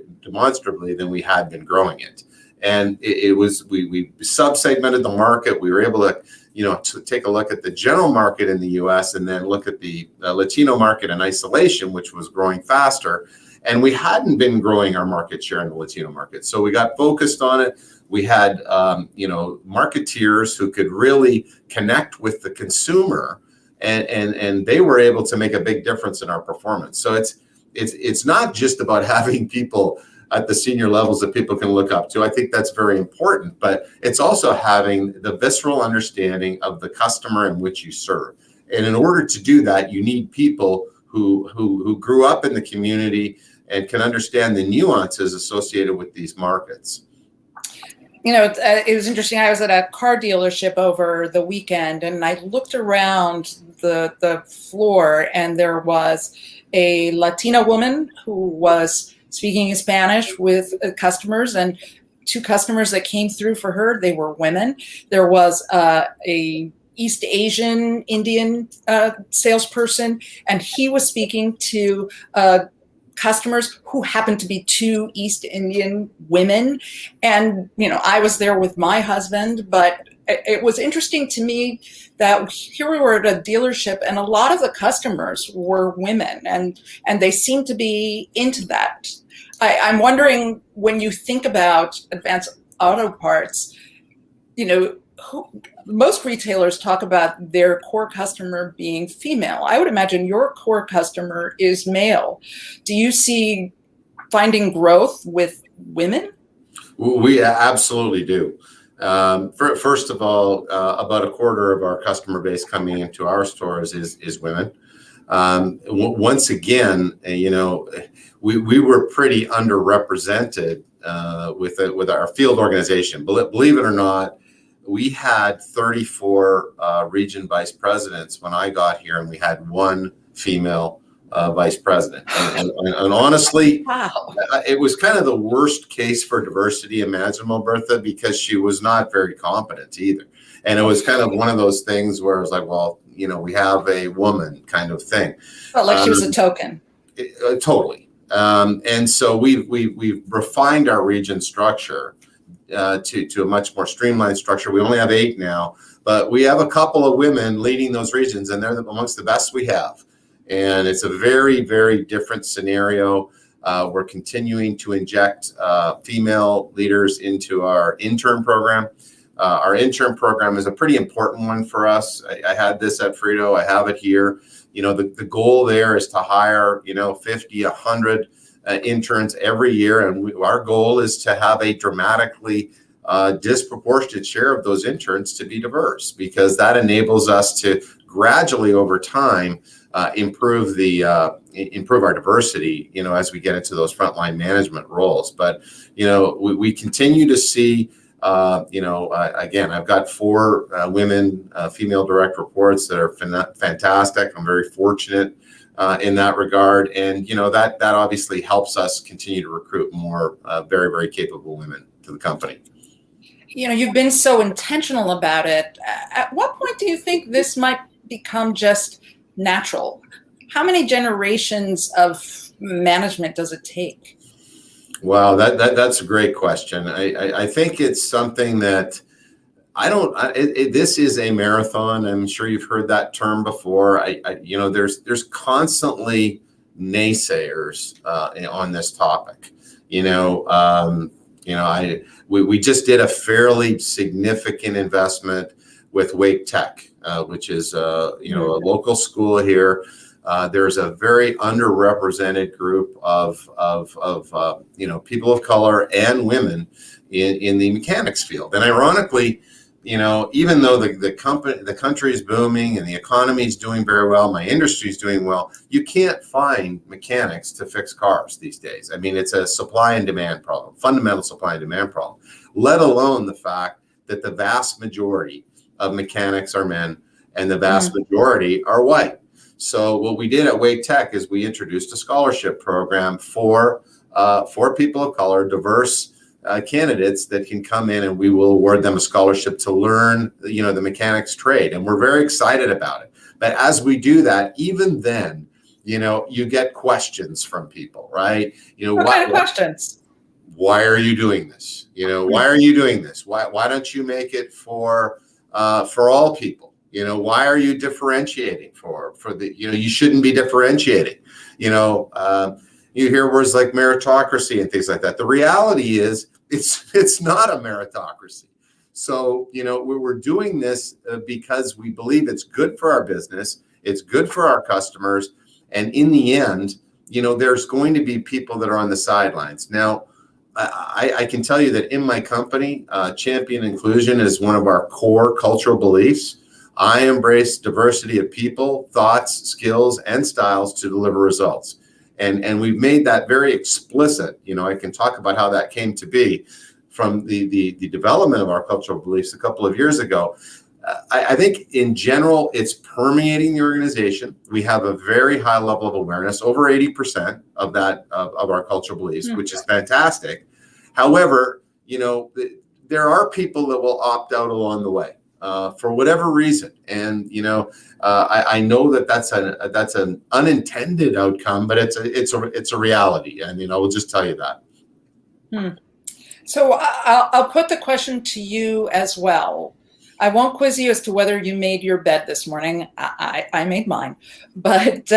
than we had been growing it. And we sub-segmented the market. We were able to, to take a look at the general market in the U.S. and then look at the Latino market in isolation, which was growing faster. And we hadn't been growing our market share in the Latino market. So we got focused on it. We had, marketeers who could really connect with the consumer, and they were able to make a big difference in our performance. So it's not just about having people at the senior levels that people can look up to. I think that's very important, but it's also having the visceral understanding of the customer in which you serve. And in order to do that, you need people who grew up in the community and can understand the nuances associated with these markets. It was interesting. I was at a car dealership over the weekend, and I looked around the floor, and there was a Latina woman who was speaking in Spanish with customers, and two customers that came through for her, they were women. There was a East Asian Indian salesperson, and he was speaking to customers who happened to be two East Indian women. And, I was there with my husband, but it was interesting to me that here we were at a dealership and a lot of the customers were women, and they seemed to be into that. I'm wondering, when you think about Advanced Auto Parts, most retailers talk about their core customer being female. I would imagine your core customer is male. Do you see finding growth with women? We absolutely do. First of all, about a quarter of our customer base coming into our stores is women. Once again, we were pretty underrepresented with our field organization. Believe it or not, we had 34 region vice presidents when I got here, and we had one female vice president. And honestly, wow, it was kind of the worst case for diversity imaginable, Bertha, because she was not very competent either. And it was kind of one of those things where it was like, well, we have a woman kind of thing. Felt like she was a token. Totally. And so we've refined our region structure to a much more streamlined structure. We only have 8 now, but we have a couple of women leading those regions, and they're amongst the best we have. And it's a very, very different scenario. We're continuing to inject female leaders into our intern program. Our intern program is a pretty important one for us. I had this at Frito. I have it here. The goal there is to hire, 50, 100 interns every year. And our goal is to have a dramatically disproportionate share of those interns to be diverse, because that enables us to gradually over time improve our diversity, as we get into those frontline management roles. But, we continue to see, again, I've got 4 women, female direct reports that are fantastic. I'm very fortunate in that regard. And, that obviously helps us continue to recruit more very, very capable women to the company. You've been so intentional about it. At what point do you think this might become just natural? How many generations of management does it take? Wow, that's a great question. I think it's something that this is a marathon. I'm sure you've heard that term before. There's constantly naysayers on this topic. We just did a fairly significant investment with Wake Tech, which is a local school here. There's a very underrepresented group of people of color and women in the mechanics field. And ironically, even though the country is booming and the economy is doing very well, my industry is doing well, you can't find mechanics to fix cars these days. I mean, it's a supply and demand problem, fundamental supply and demand problem, let alone the fact that the vast majority of mechanics are men and the vast majority are white. So what we did at Wake Tech is we introduced a scholarship program for people of color, diverse candidates that can come in, and we will award them a scholarship to learn, the mechanics trade. And we're very excited about it. But as we do that, even then, you get questions from people, right? What kind of questions? Why are you doing this? Why are you doing this? Why don't you make it for all people? Why are you differentiating for the, you shouldn't be differentiating. You hear words like meritocracy and things like that. The reality is it's not a meritocracy. So, we're doing this because we believe it's good for our business. It's good for our customers. And in the end, there's going to be people that are on the sidelines. Now, I can tell you that in my company, champion inclusion is one of our core cultural beliefs. I embrace diversity of people, thoughts, skills, and styles to deliver results. And we've made that very explicit. I can talk about how that came to be from the development of our cultural beliefs a couple of years ago. I think in general, it's permeating the organization. We have a very high level of awareness, over 80% of that of our cultural beliefs, which is fantastic. However, there are people that will opt out along the way. For whatever reason, and I know that's an unintended outcome, but it's a reality. I mean, I will just tell you that. So I'll put the question to you as well. I won't quiz you as to whether you made your bed this morning. I made mine, but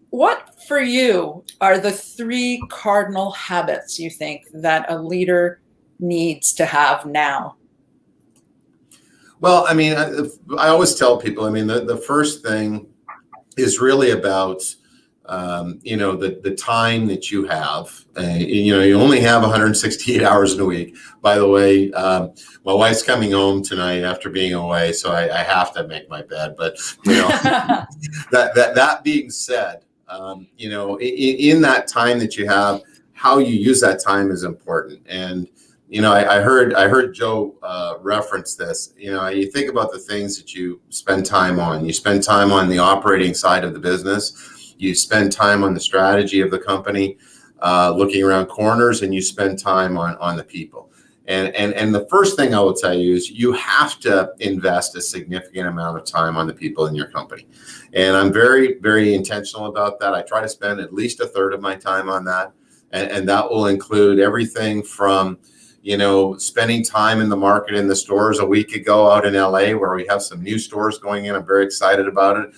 what for you are the 3 cardinal habits you think that a leader needs to have now? Well, I mean, I always tell people, the first thing is really about, the time that you have. You only have 168 hours in a week. By the way, my wife's coming home tonight after being away, so I have to make my bed. But, that being said, in that time that you have, how you use that time is important. And I heard Joe reference this. You think about the things that you spend time on. You spend time on the operating side of the business. You spend time on the strategy of the company, looking around corners, and you spend time on the people. And the first thing I will tell you is you have to invest a significant amount of time on the people in your company. And I'm very, very intentional about that. I try to spend at least a third of my time on that. And that will include everything from spending time in the market in the stores. A week ago out in LA, where we have some new stores going in, I'm very excited about it.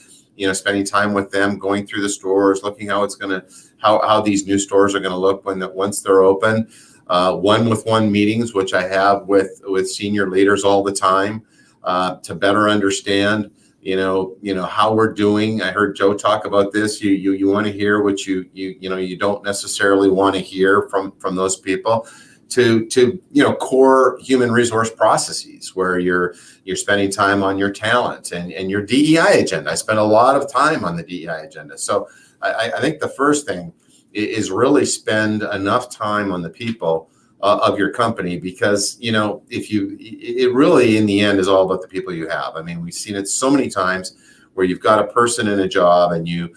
Spending time with them, going through the stores, looking how these new stores are going to look once they're open. One-on-one meetings, which I have with senior leaders all the time, to better understand how we're doing. I heard Joe talk about this. You want to hear what you don't necessarily want to hear from those people. To core human resource processes where you're spending time on your talent and your DEI agenda. I spend a lot of time on the DEI agenda. So I think the first thing is really spend enough time on the people of your company, because it really in the end is all about the people you have. I mean, we've seen it so many times where you've got a person in a job and you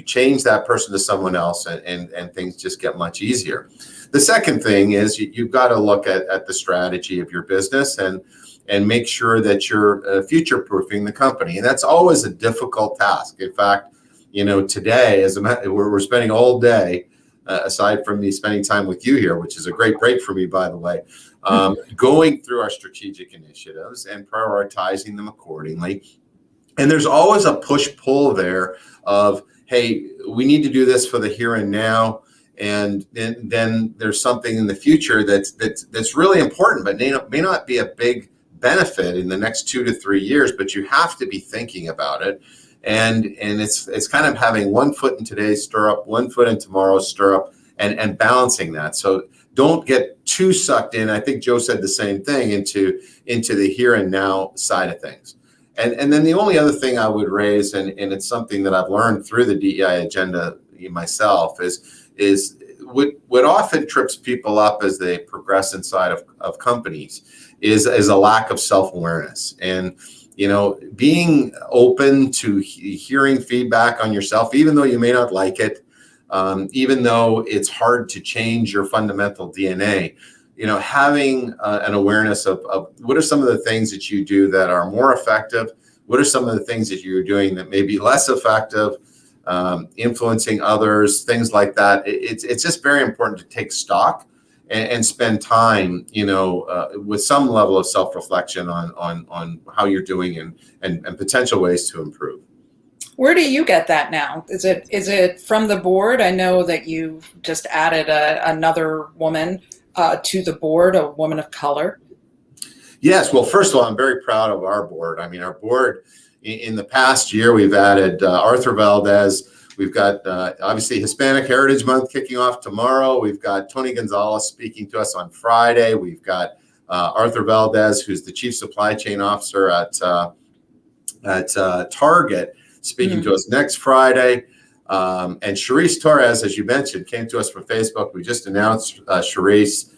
change that person to someone else, and things just get much easier. The second thing is you've got to look at the strategy of your business and make sure that you're future-proofing the company. And that's always a difficult task. In fact, today, we're spending all day aside from me spending time with you here, which is a great break for me, by the way, going through our strategic initiatives and prioritizing them accordingly. And there's always a push-pull there of, hey, we need to do this for the here and now, and then there's something in the future that's really important, but may not be a big benefit in the next 2 to 3 years, but you have to be thinking about it. And it's kind of having one foot in today's stirrup, one foot in tomorrow's stirrup, and balancing that. So don't get too sucked in. I think Joe said the same thing, into the here and now side of things. And then the only other thing I would raise, and it's something that I've learned through the DEI agenda myself, is what often trips people up as they progress inside of companies is a lack of self-awareness. And being open to hearing feedback on yourself, even though you may not like it, even though it's hard to change your fundamental DNA, having an awareness of what are some of the things that you do that are more effective, what are some of the things that you're doing that may be less effective, influencing others, things like that. It's just very important to take stock and spend time, with some level of self-reflection on how you're doing and potential ways to improve. Where do you get that now? Is it from the board? I know that you just added another woman to the board, a woman of color. Yes. Well, first of all, I'm very proud of our board. I mean, our board in the past year, we've added Arthur Valdez. We've got obviously Hispanic Heritage Month kicking off tomorrow. We've got Tony Gonzalez speaking to us on Friday. We've got Arthur Valdez, who's the Chief Supply Chain Officer at Target, speaking to us next Friday. And Charisse Torres, as you mentioned, came to us from Facebook. We just announced Charisse.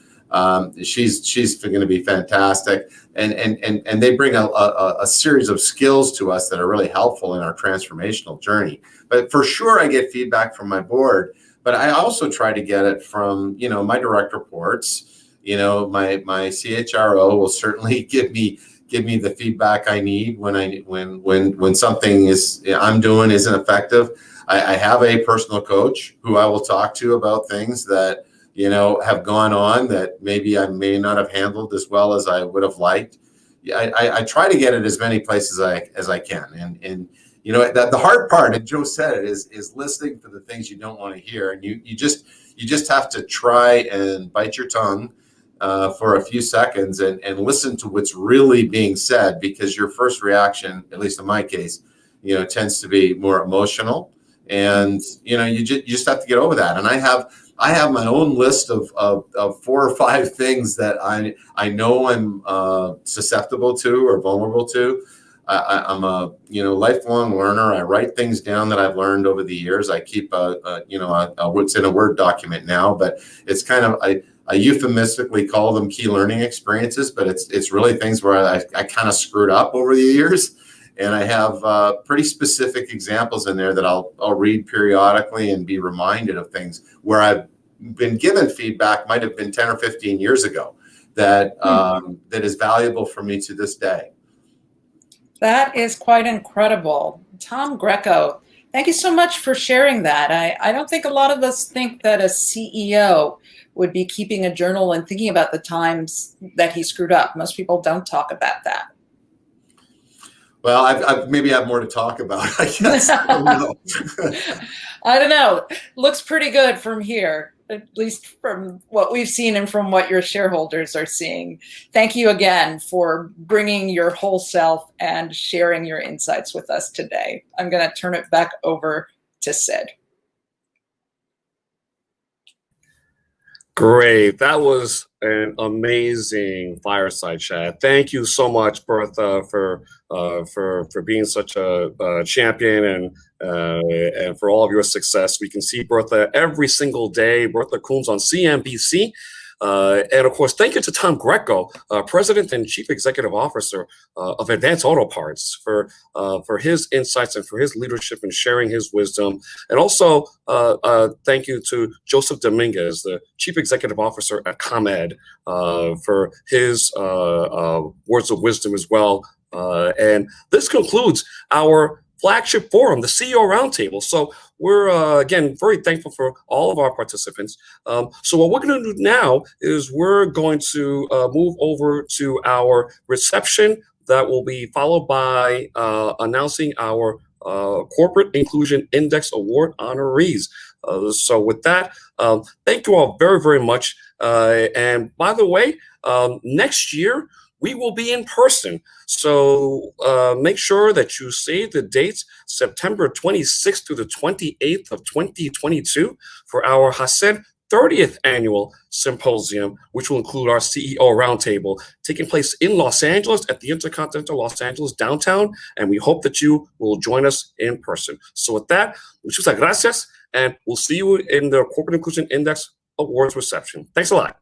She's going to be fantastic, and they bring a series of skills to us that are really helpful in our transformational journey. But for sure, I get feedback from my board, but I also try to get it from my direct reports. My CHRO will certainly give me the feedback I need when something I'm doing isn't effective. I have a personal coach who I will talk to about things that have gone on that maybe I may not have handled as well as I would have liked. I try to get it as many places as I can. And the hard part, and Joe said it, is listening for the things you don't want to hear. And you just have to try and bite your tongue for a few seconds and listen to what's really being said, because your first reaction, at least in my case, tends to be more emotional. And you just have to get over that. And I have my own list of 4 or 5 things that I know I'm susceptible to or vulnerable to. I'm a lifelong learner. I write things down that I've learned over the years. I keep what's in a Word document now, but it's kind of I euphemistically call them key learning experiences, but it's really things where I kind of screwed up over the years. And I have pretty specific examples in there that I'll read periodically and be reminded of things where I've been given feedback, might have been 10 or 15 years ago, that is valuable for me to this day. That is quite incredible. Tom Greco, thank you so much for sharing that. I don't think a lot of us think that a CEO would be keeping a journal and thinking about the times that he screwed up. Most people don't talk about that. Well, I maybe have more to talk about, I guess. I don't know. I don't know. Looks pretty good from here, at least from what we've seen and from what your shareholders are seeing. Thank you again for bringing your whole self and sharing your insights with us today. I'm going to turn it back over to Sid. Great. That was an amazing fireside chat. Thank you so much, Bertha, for being such a champion and for all of your success. We can see Bertha every single day. Bertha Coombs on CNBC. And of course, thank you to Tom Greco, President and Chief Executive Officer of Advanced Auto Parts, for his insights and for his leadership and sharing his wisdom. And also, thank you to Joseph Dominguez, the Chief Executive Officer at ComEd, for his words of wisdom as well. And this concludes our flagship forum, the CEO Roundtable. So we're, again, very thankful for all of our participants. So what we're going to do now is we're going to move over to our reception that will be followed by announcing our Corporate Inclusion Index Award honorees. So with that, thank you all very, very much. And by the way, next year, we will be in person. So make sure that you save the dates, September 26th through the 28th of 2022 for our HACR 30th annual symposium, which will include our CEO Roundtable, taking place in Los Angeles at the Intercontinental Los Angeles downtown. And we hope that you will join us in person. So with that, muchas gracias, and we'll see you in the Corporate Inclusion Index Awards reception. Thanks a lot.